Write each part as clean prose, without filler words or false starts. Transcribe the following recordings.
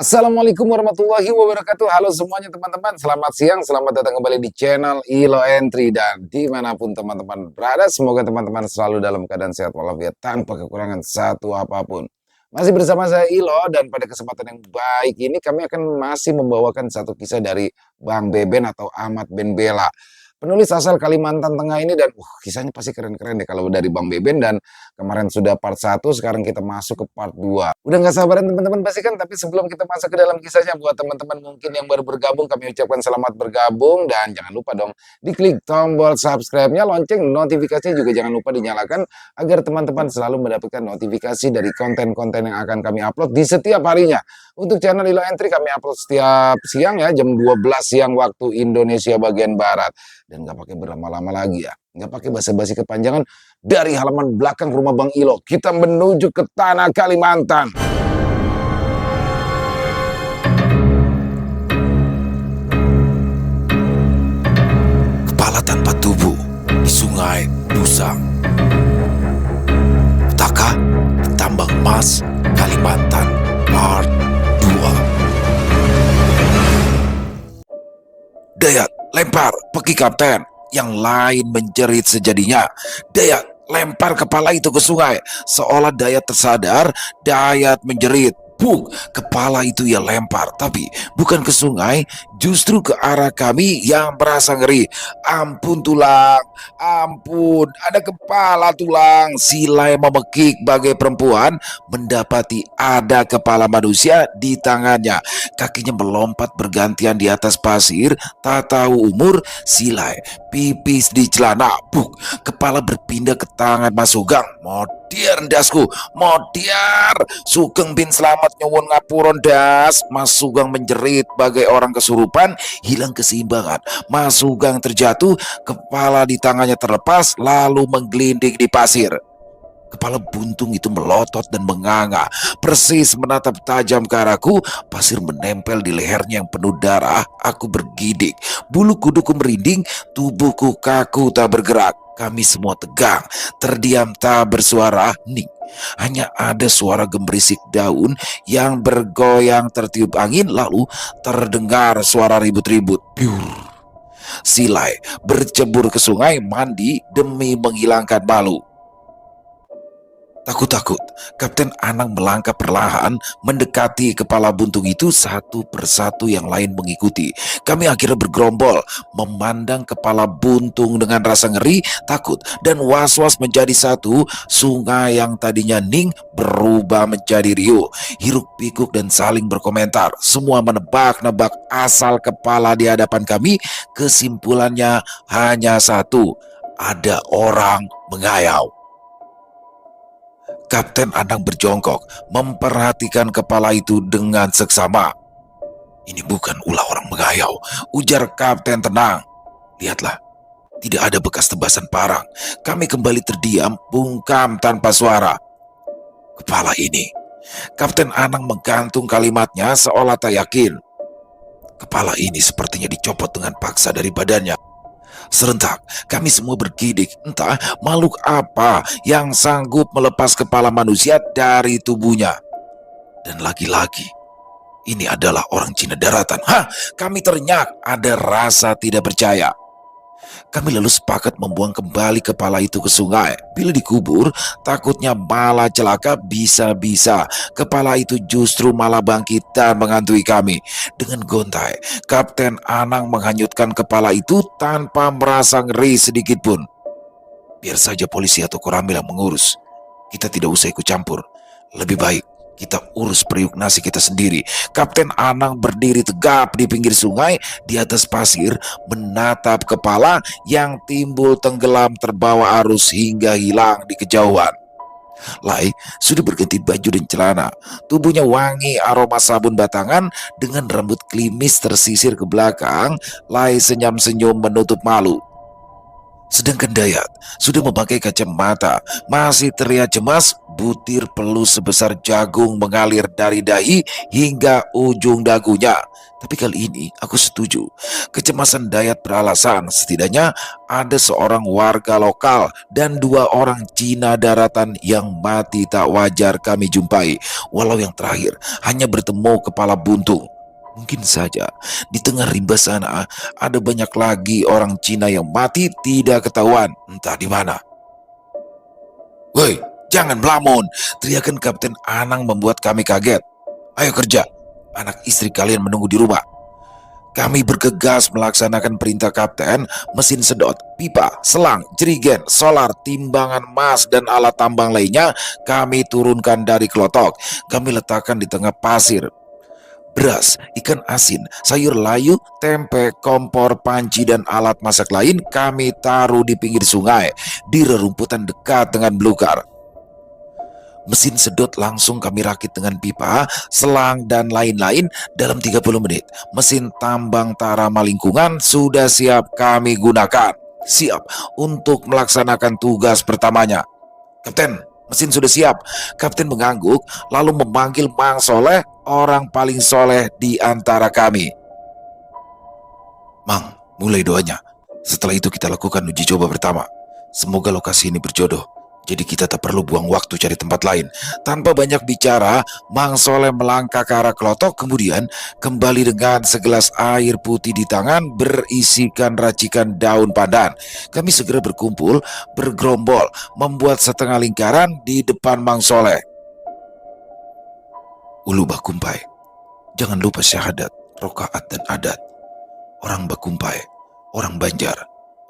Assalamualaikum warahmatullahi wabarakatuh. Halo semuanya teman-teman, selamat siang, selamat datang kembali di channel Ilo Entry. Dan dimanapun teman-teman berada, semoga teman-teman selalu dalam keadaan sehat walafiat tanpa kekurangan satu apapun. Masih bersama saya Ilo, dan pada kesempatan yang baik ini kami akan masih membawakan satu kisah dari Bang Beben atau Ahmad Ben Bella. Penulis asal Kalimantan Tengah ini, dan kisahnya pasti keren-keren deh kalau dari Bang Beben. Dan kemarin sudah part 1, sekarang kita masuk ke part 2. Udah nggak sabaran teman-teman pasti kan, tapi sebelum kita masuk ke dalam kisahnya, buat teman-teman mungkin yang baru bergabung, kami ucapkan selamat bergabung. Dan jangan lupa dong, diklik tombol subscribe-nya, lonceng notifikasinya juga jangan lupa dinyalakan, agar teman-teman selalu mendapatkan notifikasi dari konten-konten yang akan kami upload di setiap harinya. Untuk channel Ilo Entry kami upload setiap siang ya, jam 12 siang waktu Indonesia bagian Barat. Dan nggak pakai berlama-lama lagi ya, nggak pakai basa-basi kepanjangan, dari halaman belakang rumah Bang Ilo kita menuju ke tanah Kalimantan. Kepala tanpa tubuh di Sungai Busang. Petaka di Tambang Emas Kalimantan Part 2. Dayat lempar, pergi kapten. Yang lain menjerit sejadinya. Dayat lempar kepala itu ke sungai. Seolah Dayat tersadar, Dayat menjerit. Buk, kepala itu ia lempar, tapi bukan ke sungai, justru ke arah kami yang merasa ngeri. Ampun tulang, ampun, ada kepala tulang. Silai memekik bagai perempuan, mendapati ada kepala manusia di tangannya. Kakinya melompat bergantian di atas pasir, tak tahu umur. Silai pipis di celana. Buk, kepala berpindah ke tangan Mas Sugeng. Modiar dasku, modiar. Sugeng bin Slamet nyuwun ngapuron das. Mas Sugeng menjerit bagai orang kesurupan, hilang keseimbangan. Mas Sugeng terjatuh, kepala di tangannya terlepas, lalu menggelinding di pasir. Kepala buntung itu melotot dan menganga, persis menatap tajam ke arahku. Pasir menempel di lehernya yang penuh darah. Aku bergidik, bulu kuduku merinding, tubuhku kaku tak bergerak. Kami semua tegang, terdiam tak bersuara, hening. Hanya ada suara gemerisik daun yang bergoyang tertiup angin, lalu terdengar suara ribut-ribut. Piur. Silai bercebur ke sungai mandi demi menghilangkan malu. Takut-takut, Kapten Anang melangkah perlahan mendekati kepala buntung itu. Satu persatu yang lain mengikuti. Kami akhirnya bergerombol, memandang kepala buntung dengan rasa ngeri, takut, dan was-was menjadi satu. Sungai yang tadinya hening berubah menjadi riuh, hiruk-pikuk dan saling berkomentar. Semua menebak-nebak asal kepala di hadapan kami. Kesimpulannya hanya satu, ada orang mengayau. Kapten Anang berjongkok, memperhatikan kepala itu dengan seksama. Ini bukan ulah orang mengayau, ujar Kapten tenang. Lihatlah, tidak ada bekas tebasan parang. Kami kembali terdiam, bungkam tanpa suara. Kepala ini, Kapten Anang menggantung kalimatnya seolah tak yakin. Kepala ini sepertinya dicopot dengan paksa dari badannya. Serentak, kami semua bergidik. Entah makhluk apa yang sanggup melepas kepala manusia dari tubuhnya. Dan lagi-lagi, ini adalah orang Cina daratan. Hah, kami teriak, ada rasa tidak percaya. Kami lalu sepakat membuang kembali kepala itu ke sungai. Bila dikubur, takutnya malah celaka. Bisa-bisa kepala itu justru malah bangkit dan menghantui kami. Dengan gontai, Kapten Anang menghanyutkan kepala itu tanpa merasa ngeri sedikit pun. Biar saja polisi atau Koramil yang mengurus. Kita tidak usah ikut campur. Lebih baik kita urus periuk nasi kita sendiri. Kapten Anang berdiri tegap di pinggir sungai, di atas pasir, menatap kepala yang timbul tenggelam terbawa arus hingga hilang di kejauhan. Lai sudah berganti baju dan celana. Tubuhnya wangi aroma sabun batangan. Dengan rambut klimis tersisir ke belakang, Lai senyum-senyum menutup malu. Sedangkan Dayat sudah memakai kacamata, masih terlihat cemas, butir pelus sebesar jagung mengalir dari dahi hingga ujung dagunya. Tapi kali ini aku setuju, kecemasan Dayat beralasan. Setidaknya ada seorang warga lokal dan 2 orang Cina daratan yang mati tak wajar kami jumpai. Walau yang terakhir hanya bertemu kepala buntung. Mungkin saja di tengah rimba sana ada banyak lagi orang Cina yang mati tidak ketahuan entah di mana. Woi, jangan melamun! Teriakan Kapten Anang membuat kami kaget. Ayo kerja, anak istri kalian menunggu di rumah. Kami bergegas melaksanakan perintah kapten. Mesin sedot, pipa, selang, jerigen, solar, timbangan emas, dan alat tambang lainnya kami turunkan dari kelotok. Kami letakkan di tengah pasir. Beras, ikan asin, sayur layu, tempe, kompor, panci, dan alat masak lain kami taruh di pinggir sungai, di rerumputan dekat dengan belukar. Mesin sedot langsung kami rakit dengan pipa, selang, dan lain-lain dalam 30 menit. Mesin tambang Tarama Lingkungan sudah siap kami gunakan. Siap untuk melaksanakan tugas pertamanya. Kapten, mesin sudah siap. Kapten mengangguk lalu memanggil Mang Soleh, orang paling soleh di antara kami. Mang, mulai doanya. Setelah itu kita lakukan uji coba pertama. Semoga lokasi ini berjodoh. Jadi kita tak perlu buang waktu cari tempat lain. Tanpa banyak bicara, Mang Soleh melangkah ke arah kelotok, kemudian kembali dengan segelas air putih di tangan berisikan racikan daun pandan. Kami segera berkumpul, bergerombol, membuat setengah lingkaran di depan Mang Soleh. Ulu Bakumpai, jangan lupa syahadat, rokaat, dan adat. Orang Bakumpai, orang Banjar,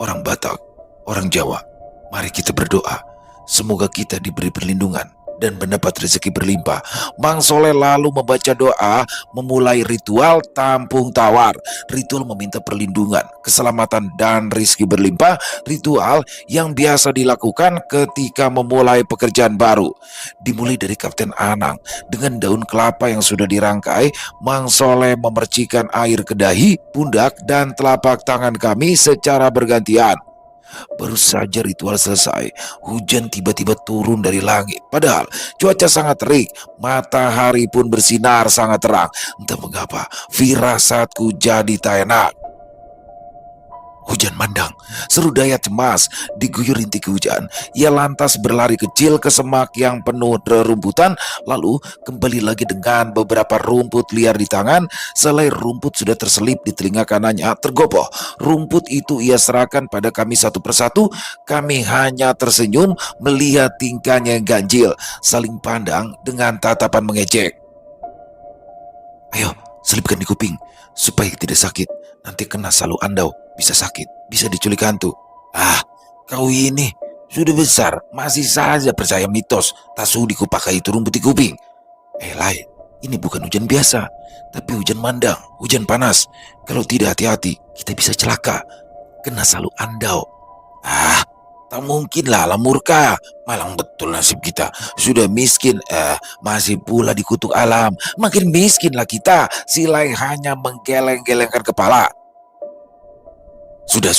orang Batak, orang Jawa, mari kita berdoa. Semoga kita diberi perlindungan dan mendapat rezeki berlimpah. Mang Soleh lalu membaca doa, memulai ritual tampung tawar. Ritual meminta perlindungan, keselamatan, dan rezeki berlimpah. Ritual yang biasa dilakukan ketika memulai pekerjaan baru. Dimulai dari Kapten Anang. Dengan daun kelapa yang sudah dirangkai, Mang Soleh memercikan air ke dahi, pundak, dan telapak tangan kami secara bergantian. Baru saja ritual selesai, hujan tiba-tiba turun dari langit. Padahal cuaca sangat terik, matahari pun bersinar sangat terang. Entah mengapa, firasatku jadi tak enak. Hujan mandang, seru Dayat cemas. Diguyur rintik hujan, ia lantas berlari kecil ke semak yang penuh rerumputan, lalu kembali lagi dengan beberapa rumput liar di tangan. Selai rumput sudah terselip di telinga kanannya tergopoh. Rumput itu ia serahkan pada kami satu persatu. Kami hanya tersenyum melihat tingkahnya yang ganjil, saling pandang dengan tatapan mengejek. Ayo, selipkan di kuping supaya tidak sakit. Nanti kena salu andau, bisa sakit, bisa diculik hantu. Ah, kau ini sudah besar, masih saja percaya mitos tak sudi kupakai itu rumput di kuping. Lai, ini bukan hujan biasa, tapi hujan mandang, hujan panas. Kalau tidak hati-hati, kita bisa celaka, kena salu andau. Tak mungkin lah, murka. Malang betul nasib kita. Sudah miskin, masih pula dikutuk alam. Makin miskin lah kita. Silai hanya menggeleng-gelengkan kepala. Sudah.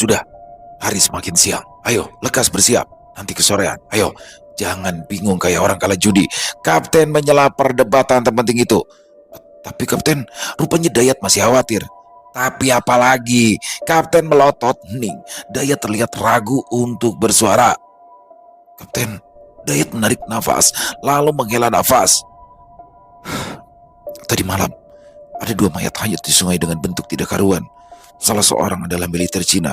Hari semakin siang. Ayo, lekas bersiap. Nanti kesorean. Ayo, jangan bingung kayak orang kalah judi. Kapten menyela perdebatan terpenting itu. Tapi Kapten, rupanya Dayat masih khawatir. Tapi apalagi, Kapten melotot hening. Dayat terlihat ragu untuk bersuara. Kapten, Dayat menarik nafas, lalu menghela nafas. Tadi malam, ada 2 mayat hanyut di sungai dengan bentuk tidak karuan. Salah seorang adalah militer Cina.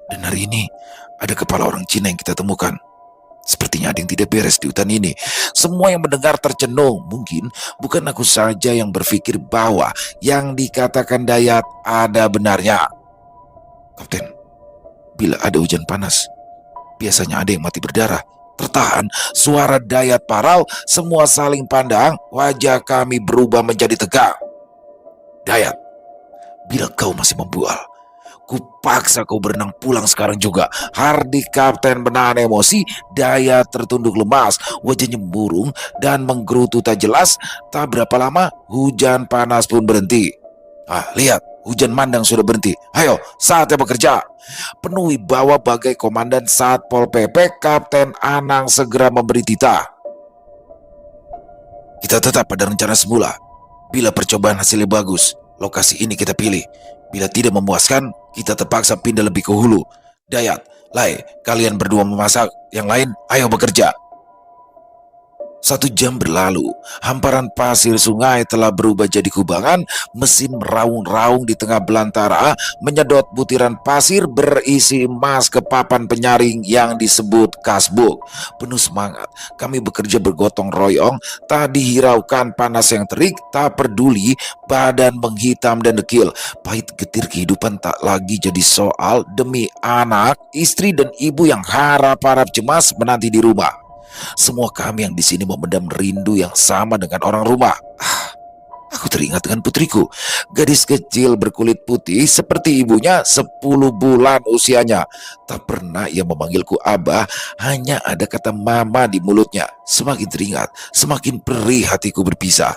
Dan hari ini, ada kepala orang Cina yang kita temukan. Sepertinya ada yang tidak beres di hutan ini. Semua yang mendengar tercenung. Mungkin bukan aku saja yang berpikir bahwa yang dikatakan Dayat ada benarnya. Kapten, bila ada hujan panas, biasanya ada yang mati berdarah. Tertahan, suara Dayat parau, semua saling pandang, wajah kami berubah menjadi tegang. Dayat, bila kau masih membual, kupaksa kau berenang pulang sekarang juga. Hardik Kapten menahan emosi. Dayat tertunduk lemas, wajahnya murung dan menggerutu tak jelas. Tak berapa lama hujan panas pun berhenti. Lihat, Hujan mandang sudah berhenti. Ayo, saatnya bekerja. Penuh wibawa bagai komandan Satpol PP, Kapten Anang segera memberi titah. Kita tetap pada rencana semula. Bila percobaan hasilnya bagus, lokasi ini kita pilih. Bila tidak memuaskan, kita terpaksa pindah lebih ke hulu. Dayat, Lai, kalian berdua memasak. Yang lain, ayo bekerja. 1 jam berlalu, hamparan pasir sungai telah berubah jadi kubangan, mesin meraung-raung di tengah belantara, menyedot butiran pasir berisi emas ke papan penyaring yang disebut kasbuk. Penuh semangat, kami bekerja bergotong royong, tak dihiraukan panas yang terik, tak peduli badan menghitam dan dekil. Pahit getir kehidupan tak lagi jadi soal demi anak, istri dan ibu yang harap-harap cemas menanti di rumah. Semua kami yang di sini memendam rindu yang sama dengan orang rumah. Aku teringat dengan putriku, gadis kecil berkulit putih seperti ibunya, 10 bulan usianya. Tak pernah ia memanggilku Abah, hanya ada kata mama di mulutnya. Semakin teringat, semakin perih hatiku berpisah.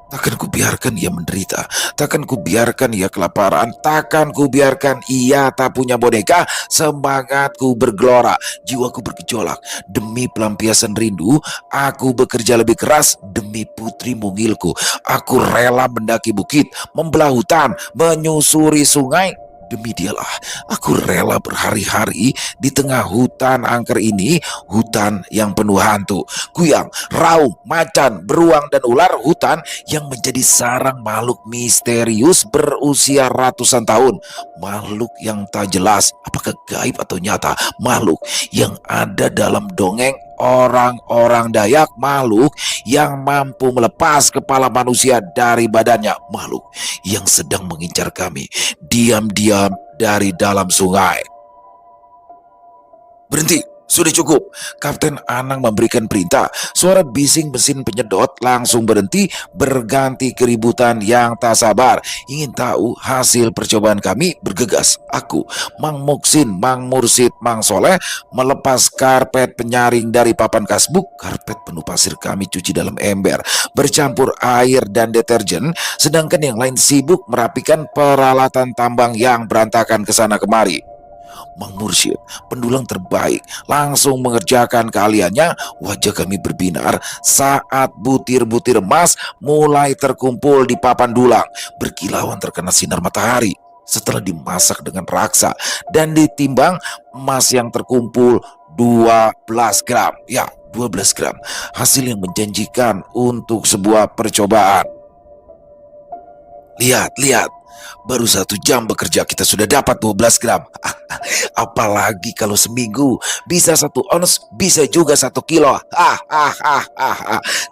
Takkan ku biarkan ia menderita, takkan ku biarkan ia kelaparan, takkan ku biarkan ia tak punya boneka. Semangatku bergelora, jiwaku bergejolak. Demi pelampiasan rindu, aku bekerja lebih keras. Demi putri mungilku, aku rela mendaki bukit, membelah hutan, menyusuri sungai. Demi dialah, aku rela berhari-hari di tengah hutan angker ini, hutan yang penuh hantu, kuyang, raung, macan, beruang, dan ular. Hutan yang menjadi sarang makhluk misterius berusia ratusan tahun. Makhluk yang tak jelas apakah gaib atau nyata. Makhluk yang ada dalam dongeng orang-orang Dayak. Makhluk yang mampu melepas kepala manusia dari badannya. Makhluk yang sedang mengincar kami diam-diam dari dalam sungai. Berhenti, sudah cukup. Kapten Anang memberikan perintah. Suara bising mesin penyedot langsung berhenti, berganti keributan yang tak sabar. Ingin tahu hasil percobaan kami? Bergegas aku, Mang Muksin, Mang Mursid, Mang Soleh melepas karpet penyaring dari papan kasbuk. Karpet penuh pasir kami cuci dalam ember bercampur air dan deterjen, sedangkan yang lain sibuk merapikan peralatan tambang yang berantakan ke sana kemari. Mang Mursyid, pendulang terbaik, langsung mengerjakan keahliannya. Wajah kami berbinar saat butir-butir emas mulai terkumpul di papan dulang, berkilauan terkena sinar matahari. Setelah dimasak dengan raksa dan ditimbang, emas yang terkumpul 12 gram. Ya, 12 gram. Hasil yang menjanjikan untuk sebuah percobaan. Lihat, lihat. Baru 1 jam bekerja kita sudah dapat 12 gram. Apalagi kalau seminggu bisa 1 ons, bisa juga 1 kilo.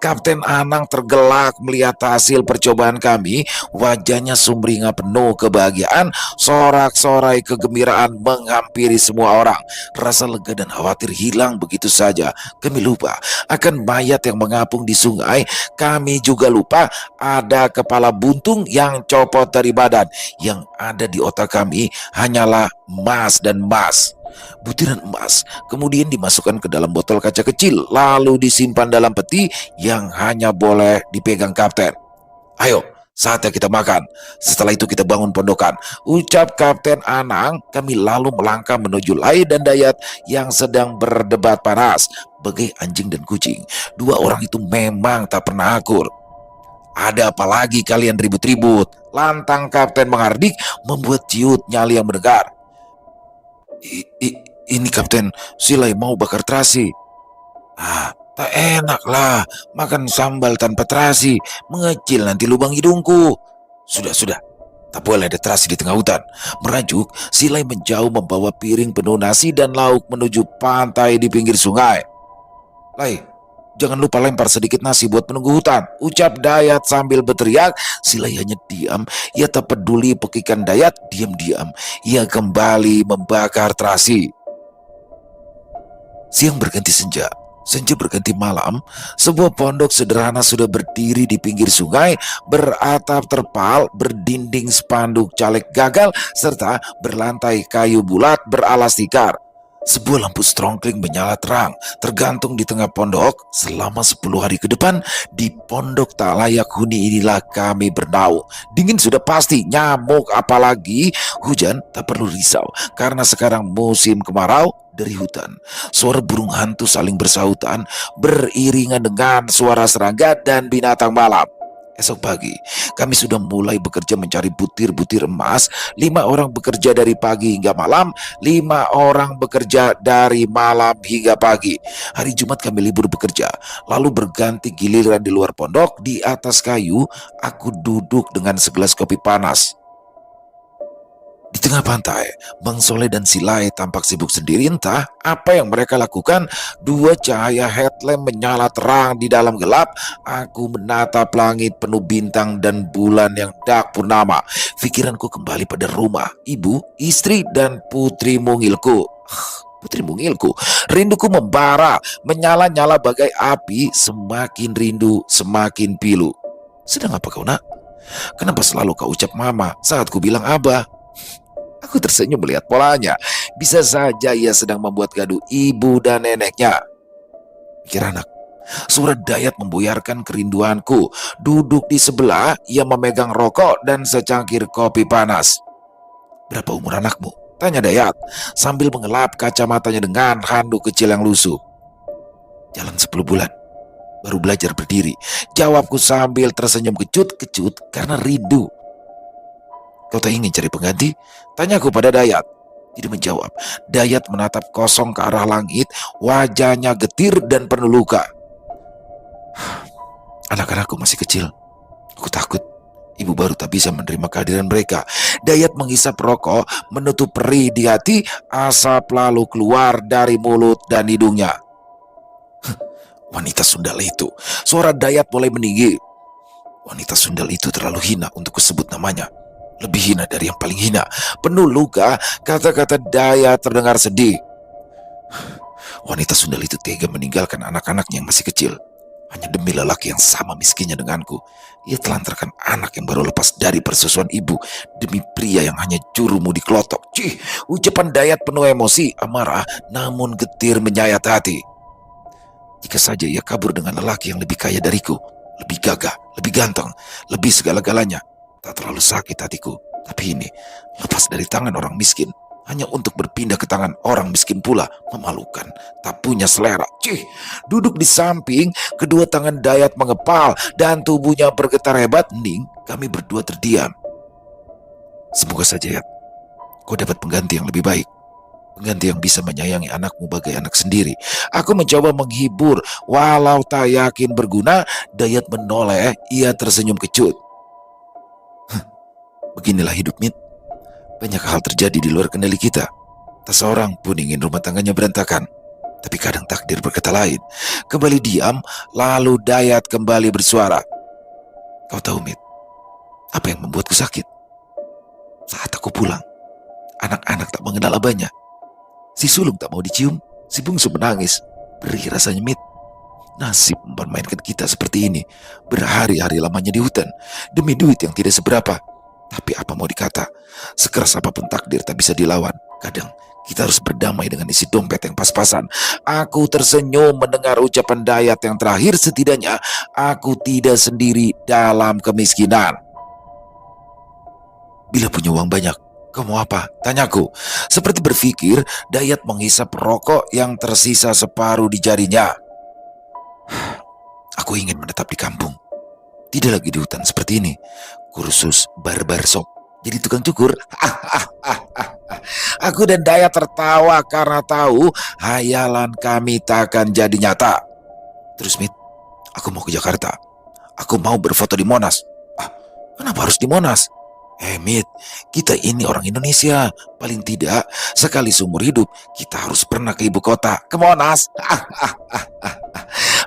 Kapten Anang tergelak melihat hasil percobaan kami. Wajahnya sumringah penuh kebahagiaan. Sorak-sorai kegembiraan menghampiri semua orang. Rasa lega dan khawatir hilang begitu saja. Kami lupa akan mayat yang mengapung di sungai. Kami juga lupa ada kepala buntung yang copot dari badan. Yang ada di otak kami hanyalah emas dan emas. Butiran emas kemudian dimasukkan ke dalam botol kaca kecil, lalu disimpan dalam peti yang hanya boleh dipegang kapten. Ayo, saatnya kita makan. Setelah itu kita bangun pondokan, ucap Kapten Anang. Kami lalu melangkah menuju Lai dan Dayat yang sedang berdebat panas. Bagai anjing dan kucing, 2 orang itu memang tak pernah akur. Ada apa lagi kalian ribut-ribut? Lantang Kapten menghardik, membuat ciut nyali yang mendengar. Ini Kapten, Silai mau bakar terasi. Tak enak lah, makan sambal tanpa terasi, mengecil nanti lubang hidungku. Sudah, tak boleh ada terasi di tengah hutan. Merajuk, Silai menjauh membawa piring penuh nasi dan lauk menuju pantai di pinggir sungai. Lai, jangan lupa lempar sedikit nasi buat penunggu hutan, ucap Dayat sambil berteriak. Silai hanya diam. Ia tak peduli pekikan Dayat. Diam-diam ia kembali membakar terasi. Siang berganti senja, senja berganti malam. Sebuah pondok sederhana sudah berdiri di pinggir sungai, beratap terpal, berdinding spanduk caleg gagal, serta berlantai kayu bulat beralas tikar. Sebuah lampu strongkling menyala terang, tergantung di tengah pondok. Selama 10 hari ke depan, di pondok tak layak huni inilah kami bernaung. Dingin sudah pasti, nyamuk apalagi hujan tak perlu risau. Karena sekarang musim kemarau dari hutan. Suara burung hantu saling bersahutan, beriringan dengan suara serangga dan binatang malam. Esok pagi, kami sudah mulai bekerja mencari butir-butir emas. 5 orang bekerja dari pagi hingga malam, 5 orang bekerja dari malam hingga pagi. Hari Jumat kami libur bekerja, lalu berganti giliran di luar pondok. Di atas kayu, aku duduk dengan segelas kopi panas. Di tengah pantai, Bang Soleh dan Silai tampak sibuk sendiri. Entah apa yang mereka lakukan. 2 cahaya headlamp menyala terang di dalam gelap. Aku menatap langit penuh bintang dan bulan yang dak purnama. Pikiranku kembali pada rumah, ibu, istri, dan putri mungilku. Putri mungilku, rinduku membara, menyala-nyala bagai api. Semakin rindu, semakin pilu. Sedang apa kau, nak? Kenapa selalu kau ucap mama saat ku bilang abah? Aku tersenyum melihat polanya. Bisa saja ia sedang membuat gaduh ibu dan neneknya. Pikir anak. Suara Dayat membuyarkan kerinduanku. Duduk di sebelah, ia memegang rokok dan secangkir kopi panas. Berapa umur anakmu? Tanya Dayat sambil mengelap kacamatanya dengan handuk kecil yang lusuh. Jalan 10 bulan. Baru belajar berdiri. Jawabku sambil tersenyum kecut-kecut karena rindu. Kau tak ingin cari pengganti? Tanyaku pada Dayat. Tidak menjawab. Dayat menatap kosong ke arah langit. Wajahnya getir dan penuh luka. Anak-anakku masih kecil. Aku takut ibu baru tak bisa menerima kehadiran mereka. Dayat menghisap rokok, menutup perih di hati. Asap lalu keluar dari mulut dan hidungnya. Wanita sundal itu. Suara Dayat mulai meninggi. Wanita sundal itu terlalu hina untuk kusebut namanya. Lebih hina dari yang paling hina. Penuh luka, kata-kata Dayat terdengar sedih. Wanita sundal itu tega meninggalkan anak-anaknya yang masih kecil. Hanya demi lelaki yang sama miskinnya denganku. Ia telantarkan anak yang baru lepas dari persusuan ibu demi pria yang hanya juru mudi kelotok. Cih, ucapan Dayat penuh emosi, amarah, namun getir menyayat hati. Jika saja ia kabur dengan lelaki yang lebih kaya dariku, lebih gagah, lebih ganteng, lebih segala-galanya, tak terlalu sakit hatiku. Tapi ini, lepas dari tangan orang miskin, hanya untuk berpindah ke tangan orang miskin pula, memalukan, tak punya selera. Cih, duduk di samping, kedua tangan Dayat mengepal, dan tubuhnya bergetar hebat. Hening, kami berdua terdiam. Semoga saja ya, kau dapat pengganti yang lebih baik. Pengganti yang bisa menyayangi anakmu bagai anak sendiri. Aku mencoba menghibur, walau tak yakin berguna. Dayat menoleh, ia tersenyum kecut. Beginilah hidup, Mit. Banyak hal terjadi di luar kendali kita. Tak seorang pun ingin rumah tangganya berantakan. Tapi kadang takdir berkata lain. Kembali diam, lalu Dayat kembali bersuara. Kau tahu, Mit, apa yang membuatku sakit? Saat aku pulang, anak-anak tak mengenal abahnya. Si sulung tak mau dicium, si bungsu menangis. Perih rasanya, Mit. Nasib mempermainkan kita seperti ini. Berhari-hari lamanya di hutan, demi duit yang tidak seberapa. Tapi apa mau dikata, sekeras apapun takdir tak bisa dilawan. Kadang kita harus berdamai dengan isi dompet yang pas-pasan. Aku tersenyum mendengar ucapan Dayat yang terakhir. Setidaknya aku tidak sendiri dalam kemiskinan. Bila punya uang banyak, kau mau apa? Tanyaku. Seperti berpikir, Dayat menghisap rokok yang tersisa separuh di jarinya. Aku ingin menetap di kampung. Tidak lagi di hutan seperti ini. Kursus barbar shop, jadi tukang cukur. Aku dan Dayat tertawa karena tahu hayalan kami takkan jadi nyata. Terus, Mit, aku mau ke Jakarta. Aku mau berfoto di Monas. Kenapa harus di Monas? Mit, kita ini orang Indonesia. Paling tidak sekali seumur hidup kita harus pernah ke ibu kota, ke Monas.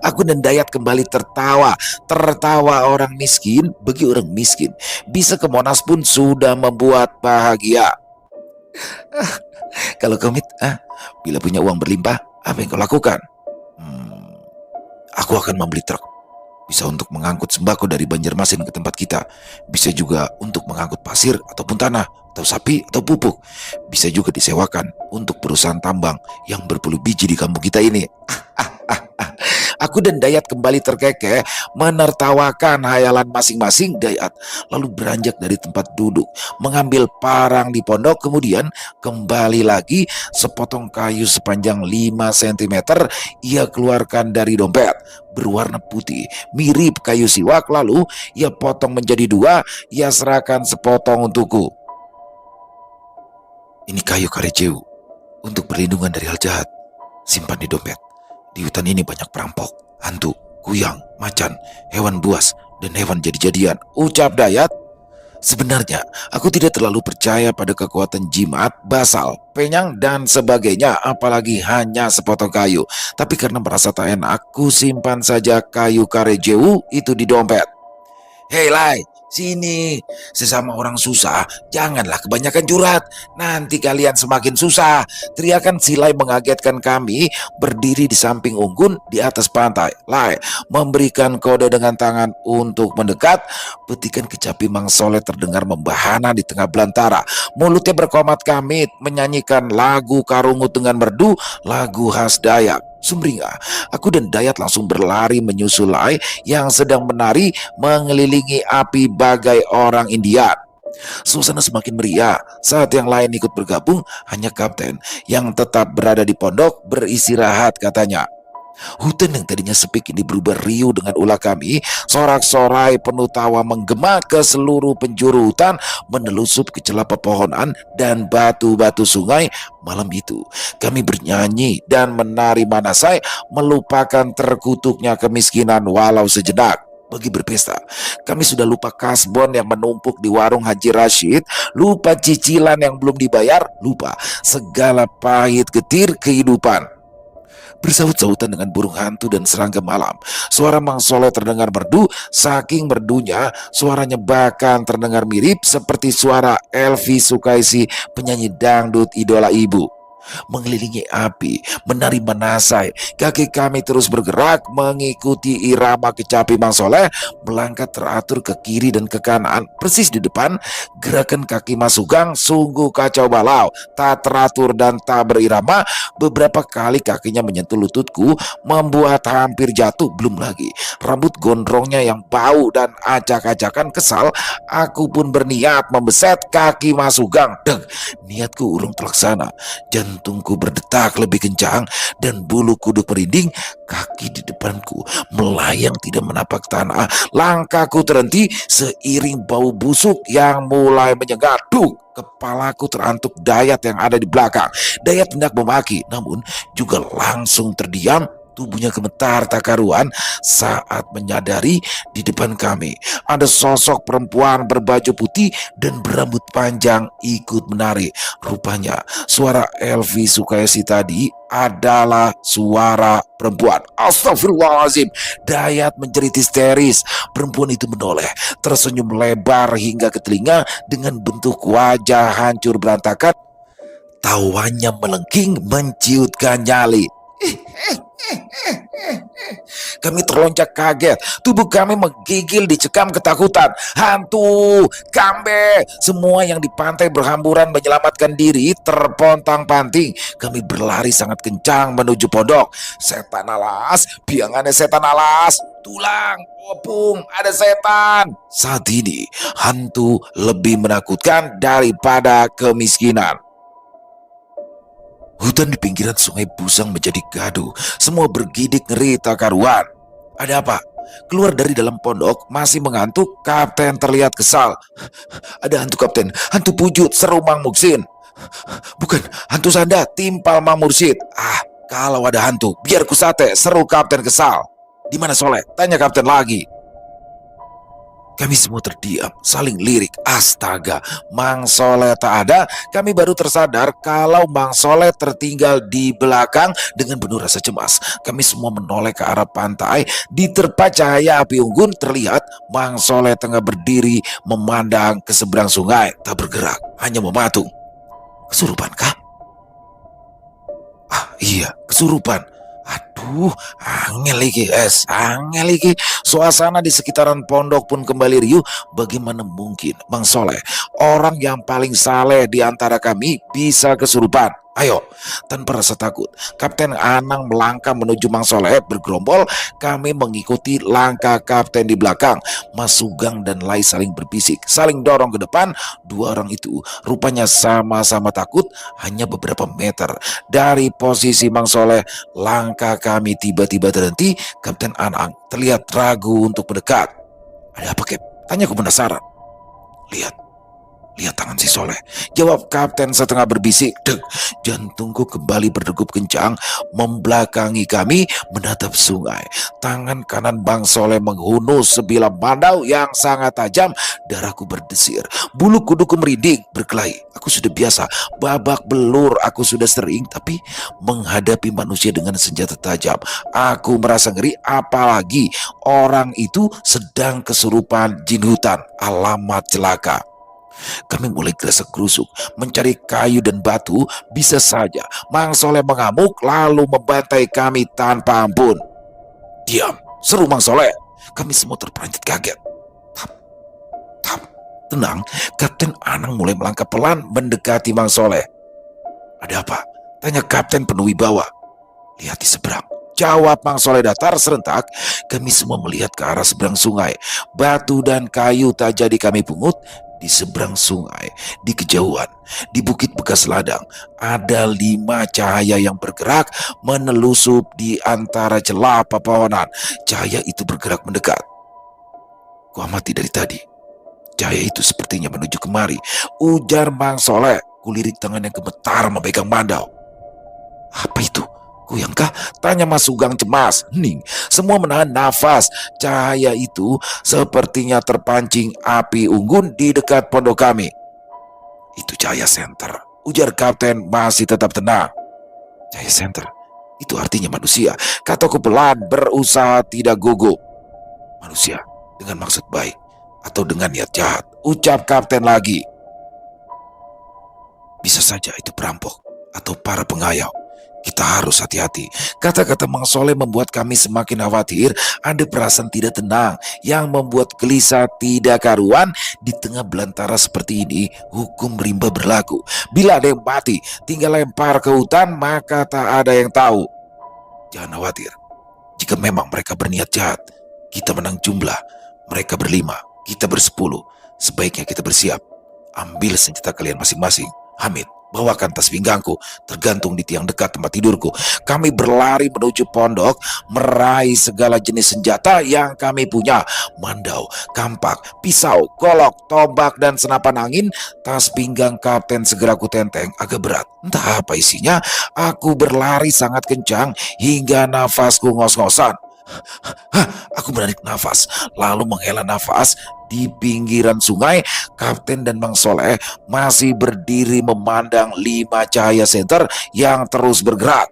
Aku dan Dayat kembali tertawa. Tertawa orang miskin bagi orang miskin. Bisa ke Monas pun sudah membuat bahagia. Kalau kau, Mit, bila punya uang berlimpah, apa yang kau lakukan? Aku akan membeli truk. Bisa untuk mengangkut sembako dari Banjarmasin ke tempat kita. Bisa juga untuk mengangkut pasir ataupun tanah. atau sapi atau pupuk. Bisa juga disewakan untuk perusahaan tambang yang berpuluh biji di kampung kita ini. Aku dan Dayat kembali terkekeh menertawakan hayalan masing-masing. Dayat lalu beranjak dari tempat duduk, mengambil parang di pondok, kemudian kembali lagi sepotong kayu sepanjang 5 cm ia keluarkan dari dompet, berwarna putih, mirip kayu siwak. Lalu ia potong menjadi 2, ia serahkan sepotong untukku. Ini kayu kareceu untuk perlindungan dari hal jahat. Simpan di dompet. Di hutan ini banyak perampok, hantu, kuyang, macan, hewan buas, dan hewan jadi-jadian, ucap Dayat. Sebenarnya, aku tidak terlalu percaya pada kekuatan jimat, basal, penyang, dan sebagainya, apalagi hanya sepotong kayu. Tapi karena merasa tak enak, aku simpan saja kayu kareceu itu di dompet. Hei Lai, sini. Sesama orang susah, janganlah kebanyakan curhat. Nanti kalian semakin susah. Teriakan si Lai mengagetkan kami berdiri di samping Unggun di atas pantai. Lai memberikan kode dengan tangan untuk mendekat. Petikan kecapi Mang Soleh terdengar membahana di tengah belantara. Mulutnya berkomat kamit menyanyikan lagu karungut dengan merdu, lagu khas Dayak. Sumringah, aku dan Dayat langsung berlari menyusul Lai yang sedang menari mengelilingi api bagai orang India. Suasana semakin meriah saat yang lain ikut bergabung. Hanya kapten yang tetap berada di pondok beristirahat, katanya. Hutan yang tadinya sepi kini berubah riuh dengan ulah kami. Sorak-sorai penuh tawa menggema ke seluruh penjuru hutan, menelusup ke celah pepohonan dan batu-batu sungai. Malam itu kami bernyanyi dan menari manasai, melupakan terkutuknya kemiskinan walau sejenak. Bagi berpesta, kami sudah lupa kasbon yang menumpuk di warung Haji Rashid, lupa cicilan yang belum dibayar, lupa segala pahit getir kehidupan. Bersaut-sautan dengan burung hantu dan serangga malam, suara Mang Soleh terdengar merdu. Saking merdunya, suaranya bahkan terdengar mirip seperti suara Elvi Sukaisi, penyanyi dangdut idola ibu. Mengelilingi api, menari manasai, kaki kami terus bergerak mengikuti irama kecapi Mang Soleh, melangkah teratur ke kiri dan ke kanan. Persis di depan, gerakan kaki Mas Sugeng sungguh kacau balau, tak teratur dan tak berirama. Beberapa kali kakinya menyentuh lututku, membuat hampir jatuh. Belum lagi rambut gondrongnya yang bau dan acak-acakan. Kesal, aku pun berniat membeset kaki Mas Sugeng. Niatku urung terlaksana. Jantungku berdetak lebih kencang dan bulu kuduk merinding. Kaki di depanku melayang tidak menapak tanah. Langkahku terhenti seiring bau busuk yang mulai menyengat. Kepalaku terantuk Dayat yang ada di belakang. Dayat hendak memaki, namun juga langsung terdiam. Tubuhnya gemetar tak karuan saat menyadari di depan kami ada sosok perempuan berbaju putih dan berambut panjang ikut menari. Rupanya suara Elvi Sukaisi tadi adalah suara perempuan. Astagfirullahaladzim. Dayat menjerit histeris. Perempuan itu menoleh, tersenyum lebar hingga ke telinga dengan bentuk wajah hancur berantakan. Tawanya melengking menciutkan nyali. Kami terlonjak kaget. Tubuh kami menggigil dicekam ketakutan. Hantu, kambe, semua yang di pantai berhamburan menyelamatkan diri terpontang-panting. Kami berlari sangat kencang menuju pondok. Setan alas, biangannya setan alas. Tulang, opung, ada setan. Saat ini hantu lebih menakutkan daripada kemiskinan. Hutan di pinggiran sungai Busang menjadi gaduh. Semua bergidik ngeri tak karuan. Ada apa? Keluar dari dalam pondok masih mengantuk, kapten terlihat kesal. Ada hantu kapten, hantu pujut, seru Mang Muksin. Bukan, hantu sanda, timpal Mang Mursid. Kalau ada hantu, biar ku sate, seru kapten kesal. Di mana Soleh? Tanya kapten lagi. Kami semua terdiam, saling lirik. Astaga, Mang Soleh tak ada. Kami baru tersadar kalau Mang Soleh tertinggal di belakang. Dengan penuh rasa cemas, kami semua menoleh ke arah pantai. Diterpa cahaya api unggun, terlihat Mang Soleh tengah berdiri memandang ke seberang sungai, tak bergerak, hanya mematung. Kesurupan kah? Iya, kesurupan. Aduh, Angel iki, angel iki. Suasana di sekitaran pondok pun kembali riuh. Bagaimana mungkin, Bang Soleh, orang yang paling saleh di antara kami bisa kesurupan? Ayo, tanpa rasa takut, Kapten Anang melangkah menuju Bang Soleh bergerombol. Kami mengikuti langkah Kapten di belakang. Mas Sugeng dan Lai saling berbisik, saling dorong ke depan. Dua orang itu rupanya sama-sama takut. Hanya beberapa meter dari posisi Bang Soleh, langkah kami tiba-tiba terhenti. Kapten Anang terlihat ragu untuk mendekat. Ada apa, Kep? Tanyaku penasaran. Lihat tangan si Soleh, jawab Kapten setengah berbisik. Dek, jantungku kembali berdegup kencang. Membelakangi kami, menatap sungai. Tangan kanan Bang Soleh menghunus sebilah mandau yang sangat tajam. Darahku berdesir, bulu kuduku merinding, berkelahi. Aku sudah biasa, babak belur aku sudah sering, tapi menghadapi manusia dengan senjata tajam, aku merasa ngeri. Apalagi orang itu sedang kesurupan jin hutan. Alamat celaka. Kami mulai gresek-gerusuk mencari kayu dan batu. Bisa saja Mang Soleh mengamuk lalu membantai kami tanpa ampun. Diam, seru Mang Soleh. Kami semua terperanjat kaget. Tap, tenang. Kapten Anang mulai melangkah pelan mendekati Mang Soleh. Ada apa? Tanya Kapten penuh wibawa. Lihat di seberang, jawab Mang Soleh datar. Serentak kami semua melihat ke arah seberang sungai. Batu dan kayu tak jadi kami pungut. Di seberang sungai, di kejauhan, di bukit bekas ladang, ada 5 cahaya yang bergerak menelusup di antara celah pepohonan. Cahaya itu bergerak mendekat. Ku amati dari tadi. Cahaya itu sepertinya menuju kemari, ujar Mang Soleh. Kulirik tangan yang gemetar memegang mandau. Apa itu? Kuyangkah? Tanya Mas Sugeng cemas. Hening, semua menahan nafas. Cahaya itu sepertinya terpancing api unggun di dekat pondok kami. Itu cahaya senter, ujar Kapten masih tetap tenang. Cahaya senter, itu artinya manusia. Kataku pelan, berusaha tidak gugup. Manusia dengan maksud baik atau dengan niat jahat, ucap Kapten lagi. Bisa saja itu perampok atau para pengayau. Kita harus hati-hati. Kata-kata Mang Soleh membuat kami semakin khawatir. Ada perasaan tidak tenang yang membuat gelisah tidak karuan. Di tengah belantara seperti ini, hukum rimba berlaku. Bila ada yang mati, tinggal lempar ke hutan, maka tak ada yang tahu. Jangan khawatir. Jika memang mereka berniat jahat, kita menang jumlah. Mereka berlima, kita bersepuluh. Sebaiknya kita bersiap. Ambil senjata kalian masing-masing. Hamid, bawakan tas pinggangku, tergantung di tiang dekat tempat tidurku. Kami berlari menuju pondok, meraih segala jenis senjata yang kami punya. Mandau, kampak, pisau, golok, tombak, dan senapan angin. Tas pinggang Kapten segera ku tenteng, agak berat. Entah apa isinya, aku berlari sangat kencang hingga nafasku ngos-ngosan. Aku menarik nafas, lalu menghela nafas. Di pinggiran sungai, Kapten dan Mang Soleh masih berdiri memandang 5 cahaya senter yang terus bergerak.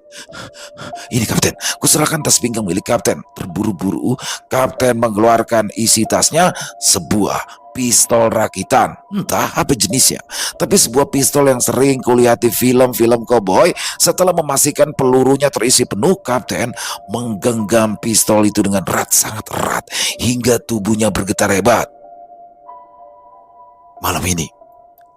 Ini Kapten, kuserahkan tas pinggang milik Kapten. Terburu-buru, Kapten mengeluarkan isi tasnya, sebuah pistol rakitan. Entah apa jenisnya, tapi sebuah pistol yang sering kulihat di film-film koboi. Setelah memastikan pelurunya terisi penuh, Kapten menggenggam pistol itu dengan erat, sangat erat, hingga tubuhnya bergetar hebat. Malam ini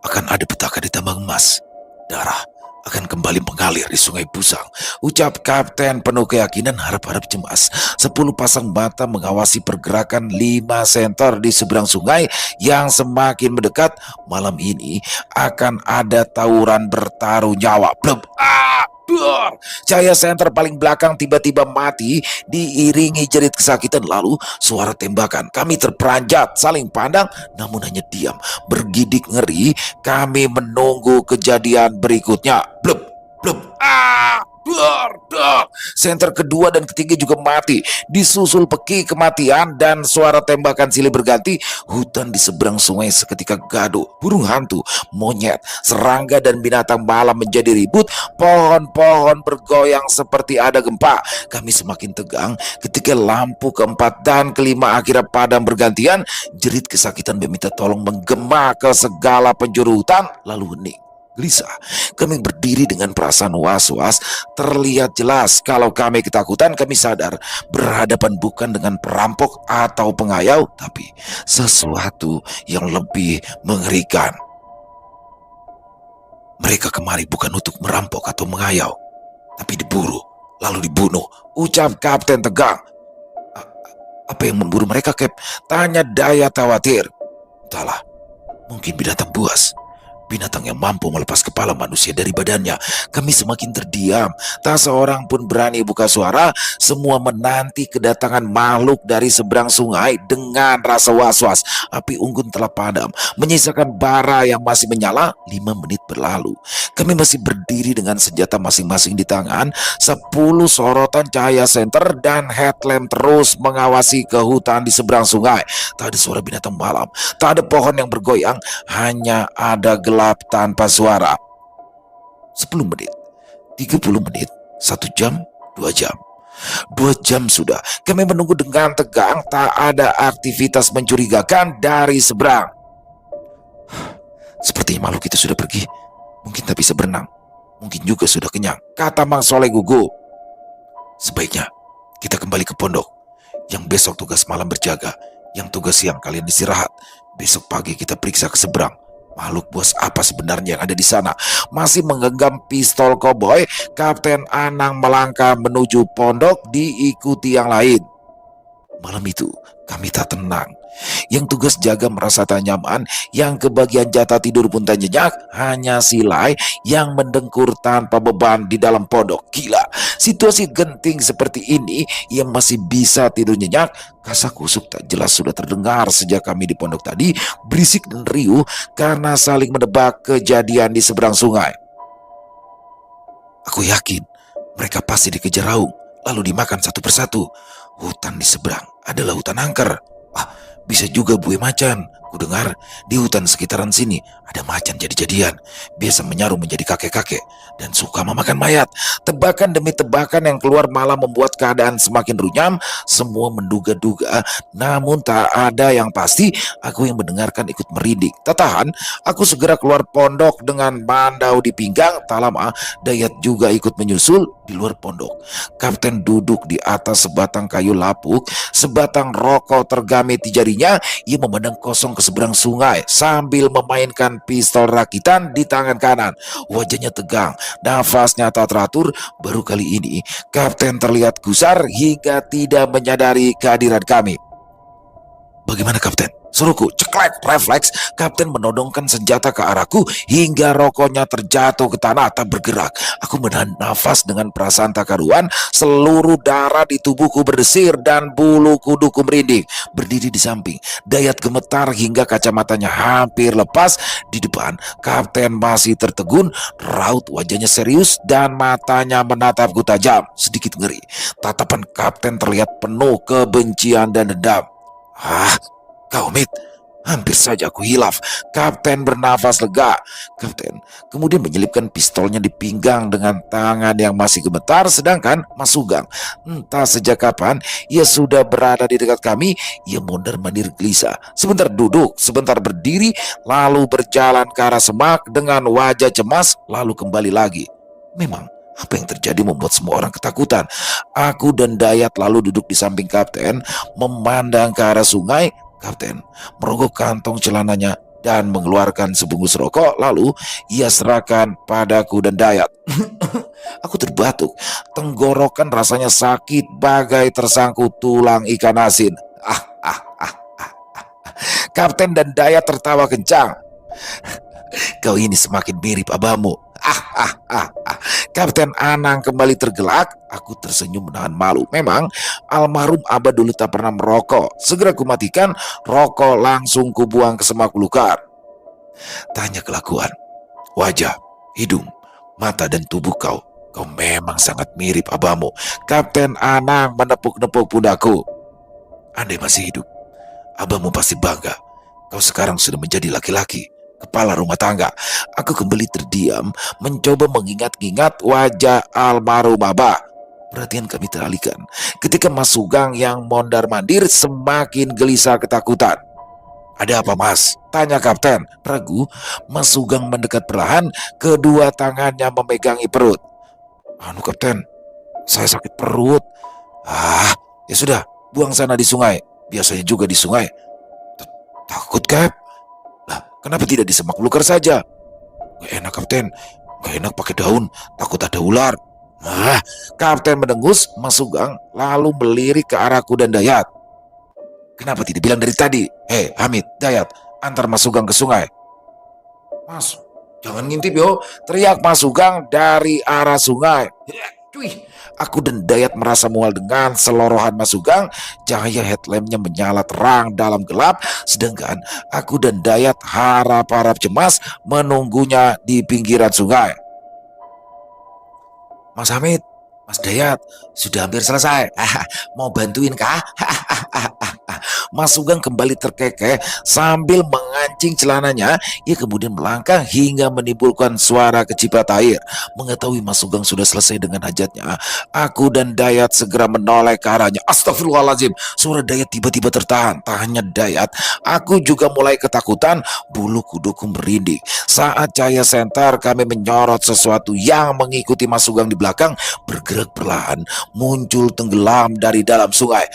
akan ada petaka di tambang emas. Darah akan kembali mengalir di Sungai Pusang, ucap Kapten penuh keyakinan. Harap-harap cemas. 10 pasang mata mengawasi pergerakan 5 senter di seberang sungai yang semakin mendekat. Malam ini akan ada tawuran bertaruh nyawa. Blub. Cahaya senter paling belakang tiba-tiba mati, diiringi jerit kesakitan. Lalu suara tembakan. Kami terperanjat, saling pandang, namun hanya diam, bergidik ngeri. Kami menunggu kejadian berikutnya. Blub, blub, senter kedua dan ketiga juga mati, disusul peki kematian dan suara tembakan silih berganti. Hutan di seberang sungai seketika gaduh. Burung hantu, monyet, serangga, dan binatang malam menjadi ribut. Pohon-pohon bergoyang seperti ada gempa. Kami semakin tegang ketika lampu keempat dan kelima akhirnya padam bergantian. Jerit kesakitan meminta tolong menggema ke segala penjuru hutan, lalu hening. Gelisah, kami berdiri dengan perasaan was-was. Terlihat jelas kalau kami ketakutan. Kami sadar berhadapan bukan dengan perampok atau pengayau, tapi sesuatu yang lebih mengerikan. Mereka kemari bukan untuk merampok atau mengayau, tapi diburu, lalu dibunuh, ucap Kapten tegang. Apa yang memburu mereka, Cap? Tanya Dayat khawatir. Entahlah, mungkin binatang buas. Binatang yang mampu melepas kepala manusia dari badannya. Kami semakin terdiam. Tak seorang pun berani buka suara. Semua menanti kedatangan makhluk dari seberang sungai dengan rasa was-was. Api unggun telah padam, menyisakan bara yang masih menyala. 5 menit berlalu. Kami masih berdiri dengan senjata masing-masing di tangan. 10 sorotan cahaya senter dan headlamp terus mengawasi ke hutan di seberang sungai. Tak ada suara binatang malam. Tak ada pohon yang bergoyang. Hanya ada gelap tanpa suara. 10 menit, 30 menit, 1 jam, 2 jam. 2 jam sudah. Kami menunggu dengan tegang. Tak ada aktivitas mencurigakan dari seberang. Sepertinya makhluk itu sudah pergi. Mungkin tak bisa berenang. Mungkin juga sudah kenyang, kata Mang Soleh gugup. Sebaiknya kita kembali ke pondok. Yang besok tugas malam berjaga. Yang tugas siang kalian istirahat. Besok pagi kita periksa ke seberang. Makhluk buas apa sebenarnya yang ada di sana? Masih menggenggam pistol koboi, Kapten Anang melangkah menuju pondok diikuti yang lain. Malam itu kami tak tenang. Yang tugas jaga merasa tak nyaman. Yang kebagian jatah tidur pun tak nyenyak. Hanya Silai yang mendengkur tanpa beban di dalam pondok. Gila, situasi genting seperti ini ia masih bisa tidur nyenyak. Kasak-kusuk tak jelas sudah terdengar sejak kami di pondok tadi. Berisik dan riuh karena saling menebak kejadian di seberang sungai. Aku yakin mereka pasti dikejar raung, lalu dimakan satu persatu. Hutan di seberang adalah hutan angker. Bisa juga buaya macan. Kudengar di hutan sekitaran sini ada macan jadi-jadian. Biasa menyaru menjadi kakek-kakek dan suka memakan mayat. Tebakan demi tebakan yang keluar malah membuat keadaan semakin runyam. Semua menduga-duga, namun tak ada yang pasti. Aku yang mendengarkan ikut merinding. Tak tahan, aku segera keluar pondok dengan mandau di pinggang. Tak lama, Dayat juga ikut menyusul di luar pondok. Kapten duduk di atas sebatang kayu lapuk, sebatang rokok tergamit di jarinya. Ia memandang kosong ke seberang sungai sambil memainkan pistol rakitan di tangan kanan. Wajahnya tegang, nafasnya tak teratur. Baru kali ini Kapten terlihat gusar hingga tidak menyadari kehadiran kami. Bagaimana, Kapten? Suruhku. Ceklek, refleks. Kapten menodongkan senjata ke arahku hingga rokoknya terjatuh ke tanah tak bergerak. Aku menahan nafas dengan perasaan tak karuan. Seluruh darah di tubuhku berdesir dan bulu kuduku merinding. Berdiri di samping, Dayat gemetar hingga kacamatanya hampir lepas. Di depan, Kapten masih tertegun. Raut wajahnya serius dan matanya menatapku tajam. Sedikit ngeri. Tatapan Kapten terlihat penuh kebencian dan dendam. Kau, Mit, hampir saja aku hilaf. Kapten bernafas lega. Kapten kemudian menyelipkan pistolnya di pinggang dengan tangan yang masih gemetar. Sedangkan Mas Sugeng, entah sejak kapan ia sudah berada di dekat kami. Ia mondar-mandir gelisah. Sebentar duduk, sebentar berdiri, lalu berjalan ke arah semak dengan wajah cemas, lalu kembali lagi. Memang apa yang terjadi membuat semua orang ketakutan. Aku dan Dayat lalu duduk di samping Kapten, memandang ke arah sungai. Kapten merogoh kantong celananya dan mengeluarkan sebungkus rokok. Lalu ia serahkan padaku dan Dayat. Aku terbatuk. Tenggorokan rasanya sakit bagai tersangkut tulang ikan asin. Kapten dan Dayat tertawa kencang. Kau ini semakin mirip abahmu. Kapten Anang kembali tergelak. Aku tersenyum menahan malu. Memang almarhum abah dulu tak pernah merokok. Segera kumatikan rokok, langsung kubuang ke semak belukar. Tanya kelakuan, wajah, hidung, mata dan tubuh kau memang sangat mirip abahmu. Kapten Anang menepuk-nepuk pundakku. Andai masih hidup, abahmu pasti bangga. Kau sekarang sudah menjadi laki-laki, kepala rumah tangga. Aku kembali terdiam, mencoba mengingat-ingat wajah almarhum abah. Perhatian kami teralihkan ketika Mas Sugeng yang mondar-mandir semakin gelisah ketakutan. Ada apa, Mas? Tanya kapten. Ragu, Mas Sugeng mendekat perlahan, kedua tangannya memegangi perut. Anu kapten, saya sakit perut. Ah, ya sudah, buang sana di sungai. Biasanya juga di sungai. Takut, Kap? Lah, kenapa tidak di semak belukar saja? Gak enak, kapten. Gak enak pakai daun, takut ada ular. Ah, kapten mendengus, Mas Sugeng lalu melirik ke arahku dan Dayat. Kenapa tidak bilang dari tadi? Hei, Hamid, Dayat, antar Mas Sugeng ke sungai. Mas, jangan ngintip yo, teriak Mas Sugeng dari arah sungai. Cuy, aku dan Dayat merasa mual dengan selorohan Mas Sugeng. Cahaya headlampnya menyala terang dalam gelap, sedangkan aku dan Dayat harap-harap cemas menunggunya di pinggiran sungai. Mas Hamid, Mas Dayat, sudah hampir selesai. Mau bantuin kah? Mas Sugeng kembali terkekeh sambil mengancing celananya. Ia kemudian melangkah hingga menimbulkan suara kecipat air. Mengetahui Mas Sugeng sudah selesai dengan hajatnya, aku dan Dayat segera menoleh ke arahnya. Astagfirullahaladzim, suara Dayat tiba-tiba tertahan. Tak hanya Dayat, aku juga mulai ketakutan. Bulu kuduku merinding. Saat cahaya senter kami menyorot sesuatu yang mengikuti Mas Sugeng di belakang, bergerak perlahan, muncul tenggelam dari dalam sungai.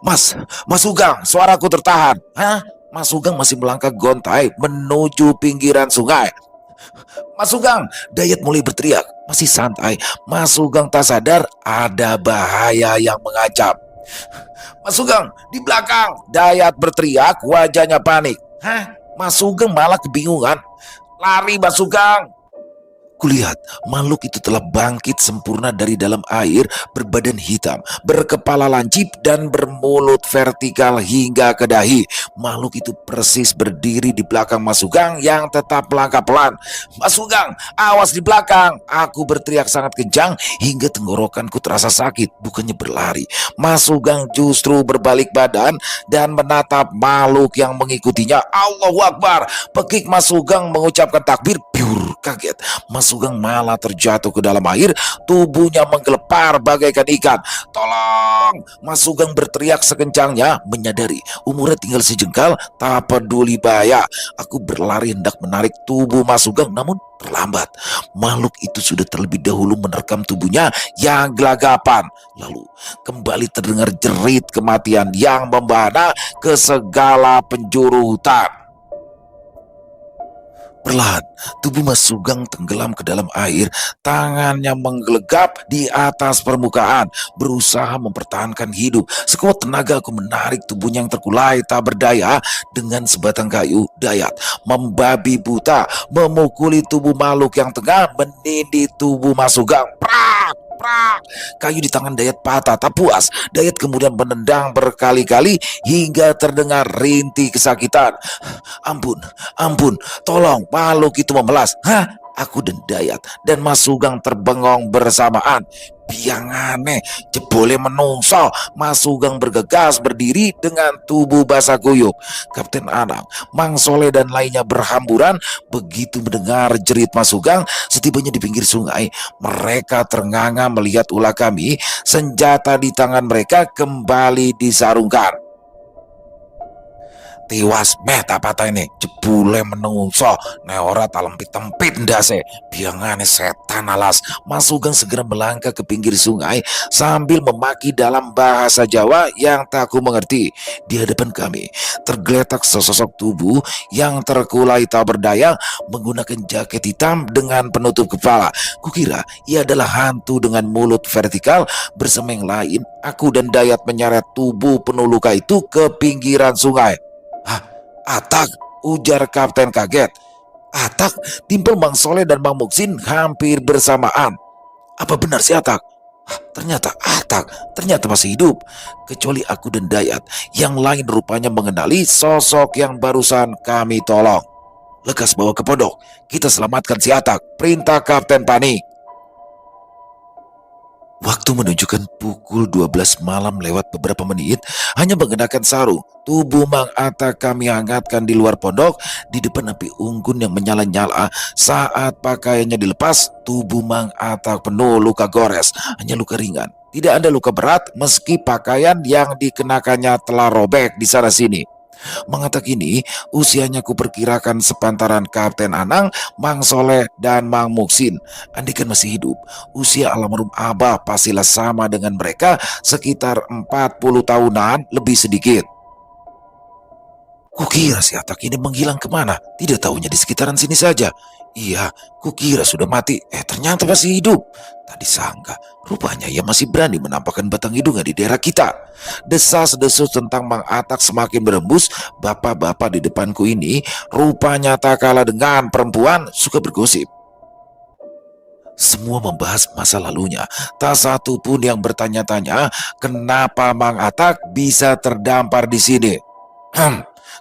Mas Sugeng, suaraku tertahan. Hah? Mas Sugeng masih melangkah gontai menuju pinggiran sungai. Mas Sugeng, Dayat mulai berteriak. Masih santai, Mas Sugeng tak sadar ada bahaya yang mengancam. Mas Sugeng, di belakang, Dayat berteriak, wajahnya panik. Hah? Mas Sugeng malah kebingungan. Lari, Mas Sugeng. Kulihat makhluk itu telah bangkit sempurna dari dalam air, berbadan hitam, berkepala lancip dan bermulut vertikal hingga ke dahi. Makhluk itu persis berdiri di belakang Mas Sugeng yang tetap melangkah pelan. Mas Sugeng, awas di belakang! Aku berteriak sangat kencang hingga tenggorokanku terasa sakit, bukannya berlari. Mas Sugeng justru berbalik badan dan menatap makhluk yang mengikutinya. Allahu Akbar! Pekik Mas Sugeng mengucapkan takbir. Biur, kaget. Mas Sugeng malah terjatuh ke dalam air, tubuhnya menggelepar bagaikan ikan. Tolong! Mas Sugeng berteriak sekencangnya, menyadari umurnya tinggal sejengkal, tak peduli bahaya. Aku berlari hendak menarik tubuh Mas Sugeng, namun terlambat. Makhluk itu sudah terlebih dahulu menerkam tubuhnya yang gelagapan. Lalu kembali terdengar jerit kematian yang membahana ke segala penjuru hutan. Perlahan, tubuh Mas Sugeng tenggelam ke dalam air, tangannya menggelegap di atas permukaan, berusaha mempertahankan hidup. Sekuat tenaga aku menarik tubuhnya yang terkulai tak berdaya dengan sebatang kayu. Dayat membabi buta memukuli tubuh makhluk yang tengah menindih tubuh Mas Sugeng. Prak! Prak! Kayu di tangan Dayat patah. Tak puas, Dayat kemudian menendang berkali-kali hingga terdengar rintih kesakitan. Ampun, ampun, tolong, makhluk itu memelas. Hah? Aku dan Dayat dan Mas Sugeng terbengong bersamaan. Biangane, jebole menungso. Mas Sugeng bergegas berdiri dengan tubuh basah kuyup. Kapten Anang, Mang Soleh dan lainnya berhamburan begitu mendengar jerit Mas Sugeng. Setibanya di pinggir sungai, mereka ternganga melihat ulah kami. Senjata di tangan mereka kembali disarungkan. Tiwas meh tak patah ini jebule menungso nek ora talempit-tempit ndase. Biangane setan alas. Mas Sugeng segera melangkah ke pinggir sungai sambil memaki dalam bahasa Jawa yang tak ku mengerti. Di hadapan kami tergeletak sesosok tubuh yang terkulai tak berdaya menggunakan jaket hitam dengan penutup kepala. Kukira ia adalah hantu dengan mulut vertikal. Bersama yang lain, aku dan Dayat menyeret tubuh penuh luka itu ke pinggiran sungai. Hah, Atak, ujar kapten kaget. Atak, timpel Bang Soleh dan Bang Muksin hampir bersamaan. Apa benar si Atak? Ternyata Atak, ternyata masih hidup. Kecuali aku dan Dayat, yang lain rupanya mengenali sosok yang barusan kami tolong. Lekas bawa ke pondok, kita selamatkan si Atak, perintah Kapten Panik. Waktu menunjukkan pukul 12 malam lewat beberapa menit, hanya mengenakan sarung. Tubuh Mang Atak kami hangatkan di luar pondok, di depan api unggun yang menyala-nyala. Saat pakaiannya dilepas, tubuh Mang Atak penuh luka gores, hanya luka ringan. Tidak ada luka berat meski pakaian yang dikenakannya telah robek di sana sini. Mang Atak ini usianya kuperkirakan sepantaran Kapten Anang, Mang Soleh, dan Mang Muksin. Andikan masih hidup, usia almarhum Abah pastilah sama dengan mereka, sekitar 40 tahunan lebih sedikit. Kukira si Atak ini menghilang kemana, tidak tahunya di sekitaran sini saja. Iya, kukira sudah mati, ternyata masih hidup. Tadi sangka, rupanya ia masih berani menampakkan batang hidungnya di daerah kita. Desas-desus tentang Mang Atak semakin berembus. Bapak-bapak di depanku ini rupanya tak kalah dengan perempuan suka bergosip. Semua membahas masa lalunya. Tak satu pun yang bertanya-tanya kenapa Mang Atak bisa terdampar di sini.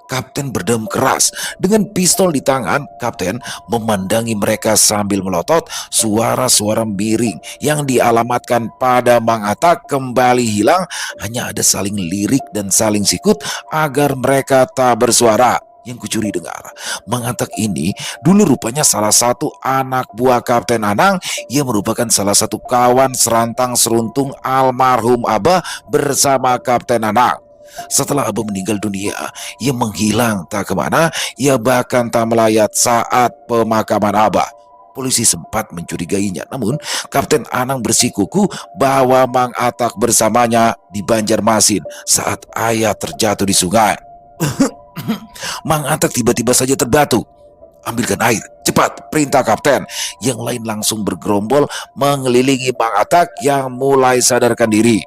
Kapten berdem keras. Dengan pistol di tangan, Kapten memandangi mereka sambil melotot. Suara-suara miring yang dialamatkan pada Mang Atak kembali hilang. Hanya ada saling lirik dan saling sikut agar mereka tak bersuara. Yang kucuri dengar, Mang Atak ini dulu rupanya salah satu anak buah Kapten Anang. Ia merupakan salah satu kawan serantang seruntung almarhum Abah bersama Kapten Anang. Setelah Abah meninggal dunia, ia menghilang tak kemana. Ia bahkan tak melayat saat pemakaman Abah. Polisi sempat mencurigainya, namun Kapten Anang bersikukuh bahwa Mang Atak bersamanya di Banjarmasin saat ayah terjatuh di sungai. Mang Atak tiba-tiba saja terbatuk. Ambilkan air, cepat, perintah Kapten. Yang lain langsung bergerombol mengelilingi Mang Atak yang mulai sadarkan diri.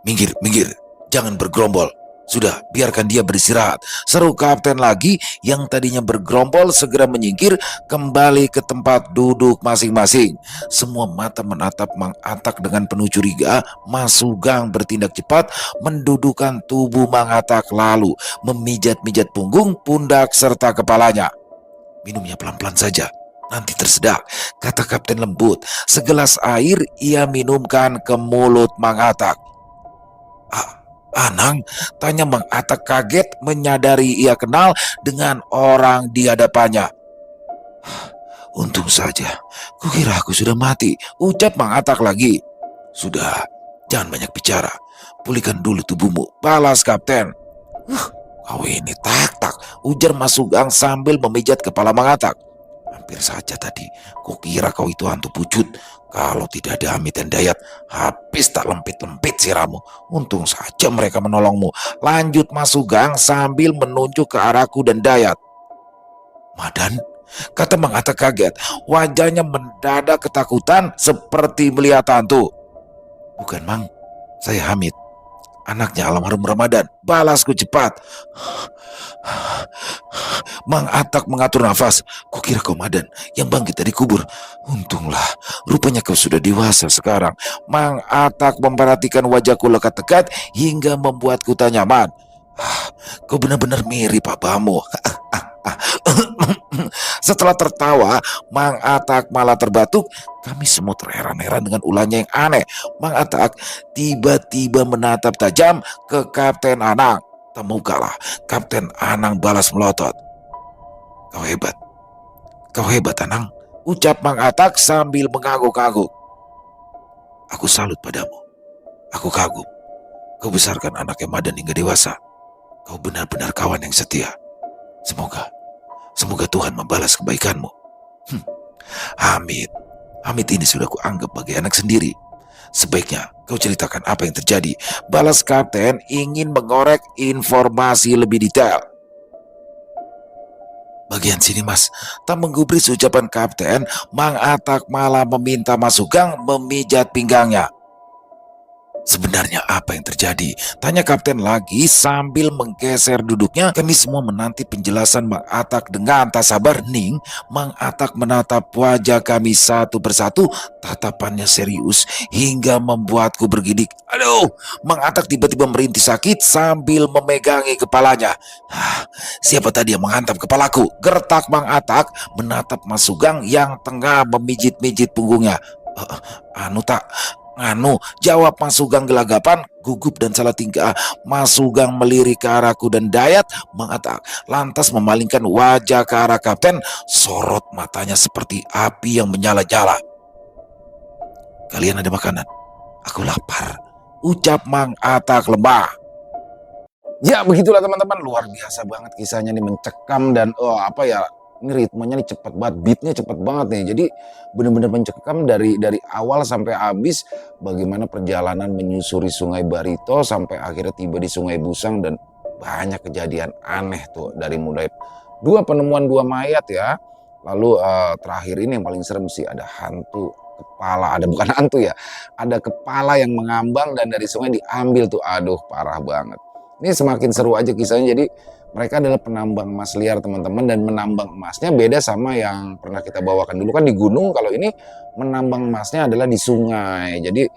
Minggir, minggir, jangan bergerombol. Sudah, biarkan dia beristirahat. Seru Kapten lagi yang tadinya bergerombol segera menyingkir kembali ke tempat duduk masing-masing. Semua mata menatap Mang Atak dengan penuh curiga. Mas Sugeng bertindak cepat mendudukan tubuh Mang Atak lalu memijat-mijat punggung, pundak, serta kepalanya. Minumnya pelan-pelan saja, nanti tersedak, kata Kapten lembut. Segelas air ia minumkan ke mulut Mang Atak. Anang, tanya Mang Atak kaget menyadari ia kenal dengan orang di hadapannya. Untung saja, kukira aku sudah mati, ucap Mang Atak lagi. Sudah, jangan banyak bicara, pulihkan dulu tubuhmu, balas Kapten. Kau ini tak, ujar Mas Sugeng sambil memijat kepala Mang Atak. Hampir saja tadi, kukira kau itu hantu pucut. Kalau tidak ada Amit dan Dayat, habis tak lempit-lempit siramu. Untung saja mereka menolongmu, lanjut Mas Sugeng sambil menunjuk ke arahku dan Dayat. Madan, kata Mang Atak kaget. Wajahnya mendadak ketakutan seperti melihat hantu. Bukan Mang, saya Hamid, anaknya almarhum Ramadan, balasku cepat. Mang Atak mengatur nafas. Kukira kau Madan yang bangkit dari kubur. Untunglah, rupanya kau sudah dewasa sekarang. Mang Atak memperhatikan wajahku lekat-lekat hingga membuatku tak nyaman. Kau benar-benar mirip papamu. Setelah tertawa, Mang Atak malah terbatuk. Kami semua terheran-heran dengan ulahnya yang aneh. Mang Atak tiba-tiba menatap tajam ke Kapten Anang. Tak mau kalah, Kapten Anang balas melotot. Kau hebat Anang, ucap Mang Atak sambil mengangguk-angguk. Aku salut padamu, aku kagum. Kau besarkan anaknya Madan hingga dewasa. Kau benar-benar kawan yang setia. Semoga Tuhan membalas kebaikanmu. Hamid ini sudah kuanggap sebagai anak sendiri. Sebaiknya kau ceritakan apa yang terjadi, balas Kapten ingin mengorek informasi lebih detail. Bagian sini Mas, tak menggubris ucapan Kapten. Mang Atak malah meminta Mas Sugeng memijat pinggangnya. Sebenarnya apa yang terjadi? Tanya Kapten lagi sambil menggeser duduknya. Kami semua menanti penjelasan Mang Atak dengan tak sabar. Ning, Mang Atak menatap wajah kami satu persatu. Tatapannya serius hingga membuatku bergidik. Aduh, Mang Atak tiba-tiba merintih sakit sambil memegangi kepalanya. Siapa tadi yang menghantam kepalaku? Gertak Mang Atak menatap Mas Sugeng yang tengah memijit-mijit punggungnya. Jawab Mas Sugeng gelagapan, gugup dan salah tingkah. Mas Sugeng melirik ke arahku dan Dayat. Mang Atak lantas memalingkan wajah ke arah Kapten. Sorot matanya seperti api yang menyala-nyala. Kalian ada makanan? Aku lapar, ucap Mang Atak lemah. Ya begitulah teman-teman, luar biasa banget kisahnya nih, mencekam dan apa ya, ini ritmenya nih cepet banget, beatnya cepet banget nih. Jadi bener-bener mencekam dari awal sampai habis, bagaimana perjalanan menyusuri Sungai Barito sampai akhirnya tiba di Sungai Busang, dan banyak kejadian aneh tuh, dari mulai penemuan dua mayat ya. Lalu terakhir ini yang paling serem sih, ada hantu kepala, ada bukan hantu ya, ada kepala yang mengambang dan dari sungai diambil tuh. Aduh, parah banget. Ini semakin seru aja kisahnya. Jadi mereka adalah penambang emas liar teman-teman, dan menambang emasnya beda sama yang pernah kita bawakan dulu kan di gunung. Kalau ini menambang emasnya adalah di sungai. Jadi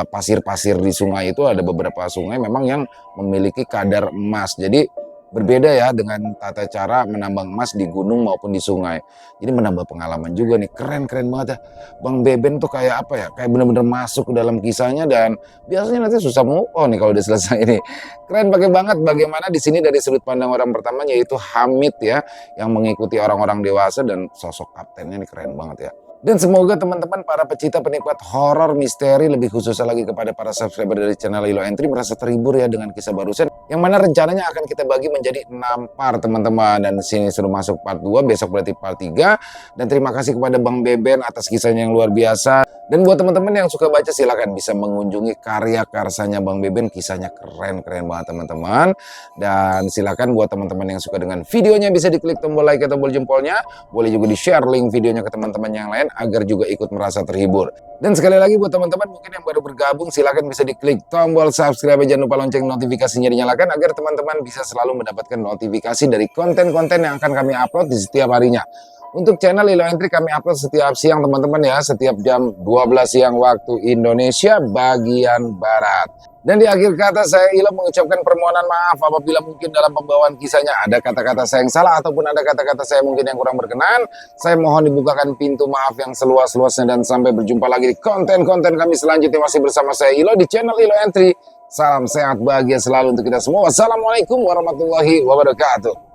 pasir-pasir di sungai itu ada beberapa sungai memang yang memiliki kadar emas. Jadi berbeda ya dengan tata cara menambang emas di gunung maupun di sungai. Jadi menambah pengalaman juga nih. Keren-keren banget ya. Bang Beben tuh kayak apa ya? Kayak bener-bener masuk ke dalam kisahnya, dan biasanya nanti susah move on nih kalau udah selesai ini. Keren pakai banget bagaimana di sini dari sudut pandang orang pertama, yaitu Hamid ya, yang mengikuti orang-orang dewasa, dan sosok kaptennya ini keren banget ya. Dan semoga teman-teman para pecinta penikmat horor misteri, lebih khususnya lagi kepada para subscriber dari channel Ilo Entry, merasa terhibur ya dengan kisah barusan, yang mana rencananya akan kita bagi menjadi 6 part teman-teman. Dan sini sudah masuk part 2, besok berarti part 3. Dan terima kasih kepada Bang Beben atas kisahnya yang luar biasa. Dan buat teman-teman yang suka baca, silakan bisa mengunjungi karya karsanya Bang Beben. Kisahnya keren-keren banget teman-teman. Dan silakan buat teman-teman yang suka dengan videonya, bisa diklik tombol like atau tombol jempolnya. Boleh juga di-share link videonya ke teman-teman yang lain agar juga ikut merasa terhibur. Dan sekali lagi buat teman-teman mungkin yang baru bergabung, silakan bisa diklik tombol subscribe, jangan lupa lonceng notifikasinya dinyalakan agar teman-teman bisa selalu mendapatkan notifikasi dari konten-konten yang akan kami upload di setiap harinya. Untuk channel Ilo Entry kami upload setiap siang teman-teman ya, setiap jam 12 siang waktu Indonesia bagian Barat. Dan di akhir kata saya Ilo mengucapkan permohonan maaf apabila mungkin dalam pembawaan kisahnya ada kata-kata saya yang salah ataupun ada kata-kata saya mungkin yang kurang berkenan. Saya mohon dibukakan pintu maaf yang seluas-luasnya, dan sampai berjumpa lagi di konten-konten kami selanjutnya masih bersama saya Ilo di channel Ilo Entry. Salam sehat bahagia selalu untuk kita semua. Wassalamualaikum warahmatullahi wabarakatuh.